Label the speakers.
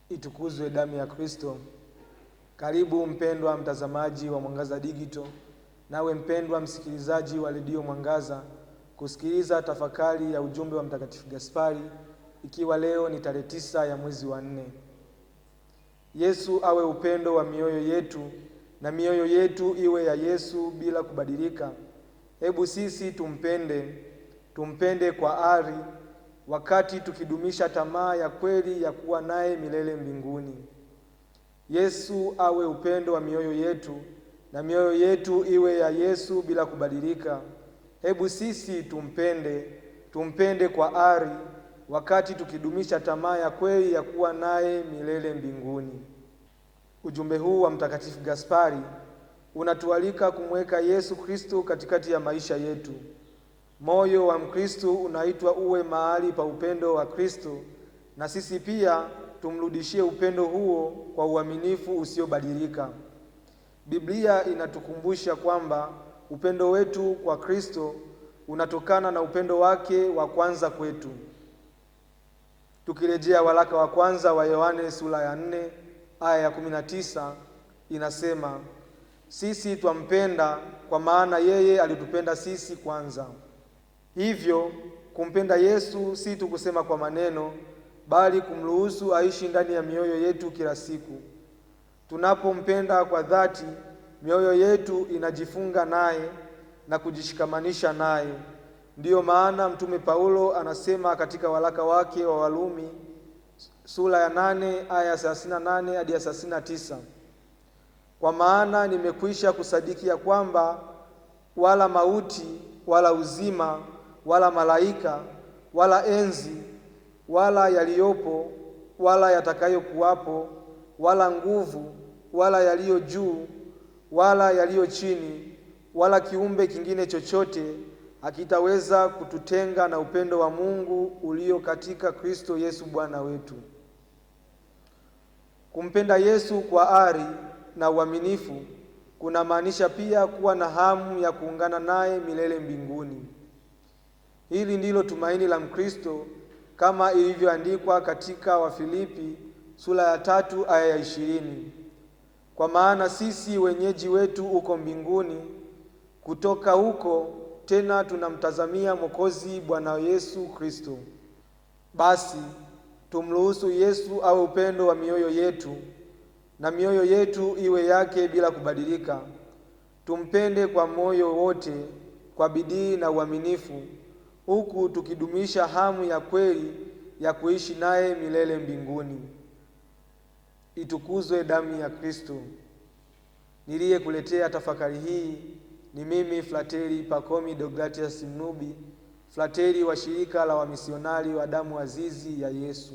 Speaker 1: Itukuzwe damu ya Kristo! Karibu mpendwa mtazamaji wa Mwangaza Digital, nawe mpendwa msikilizaji wa redio Mwangaza, kusikiliza tafakari ya ujumbe wa Mtakatifu Gaspari, ikiwa leo ni tarehe 9 ya mwezi wa 4. Yesu awe upendo wa mioyo yetu na mioyo yetu iwe ya Yesu bila kubadilika. Hebu sisi tumpende kwa ari, wakati tukidumisha tamaa ya kweli ya kuwa naye milele mbinguni. Yesu awe upendo wa mioyo yetu na mioyo yetu iwe ya Yesu bila kubadilika. Hebu sisi tumpende kwa ari, wakati tukidumisha tamaa ya kweli ya kuwa naye milele mbinguni. Ujumbe huu wa Mtakatifu Gaspari unatualika kumweka Yesu Kristo katikati ya maisha yetu. Moyo wa Mkristo unaitwa uwe mahali pa upendo wa Kristo, na sisi pia tumrudishie upendo huo kwa uaminifu usiobadilika. Biblia inatukumbusha kwamba upendo wetu kwa Kristo unatokana na upendo wake wa kwanza kwetu. Tukirejea waraka wa kwanza wa Yohane sura ya 4 aya ya 19, inasema, sisi twampenda kwa maana yeye alitupenda sisi kwanza. Hivyo kumpenda Yesu si tu kusema kwa maneno, bali kumruhusu aishi ndani ya mioyo yetu kila siku. Tunapompenda kwa dhati, mioyo yetu inajifunga naye na kujishikamanisha naye. Ndiyo maana Mtume Paulo anasema katika waraka wake wa Warumi sura ya 8 aya 38 hadi 39, kwa maana nimekwisha kusadiki ya kwamba wala mauti wala uzima wala malaika wala enzi wala yaliyopo wala yatakayokuwapo wala nguvu wala yaliyo juu wala yaliyo chini wala kiumbe kingine chochote hakitaweza kututenga na upendo wa Mungu ulio katika Kristo Yesu Bwana wetu. Kumpenda Yesu kwa ari na uaminifu kunamaanisha pia kuwa na hamu ya kuungana naye milele mbinguni. Hili ndilo tumaini la Mkristo, kama ilivyoandikwa katika Wafilipi sura ya 3 aya ya 20. Kwa maana sisi wenyeji wetu uko mbinguni, kutoka huko tena tunamtazamia Mwokozi Bwana Yesu Kristo. Basi tumruhusu Yesu awe upendo wa mioyo yetu na mioyo yetu iwe yake bila kubadilika. Tumpende kwa moyo wote, kwa bidii na uaminifu, huku tukidumisha hamu ya kweli ya kuishi naye milele mbinguni. Itukuzwe damu ya Kristo! Niliyekuletea tafakari hii ni mimi Frateri Pacomi Deogratias Mnubi, frateri wa shirika la wamisionari wa damu azizi ya Yesu.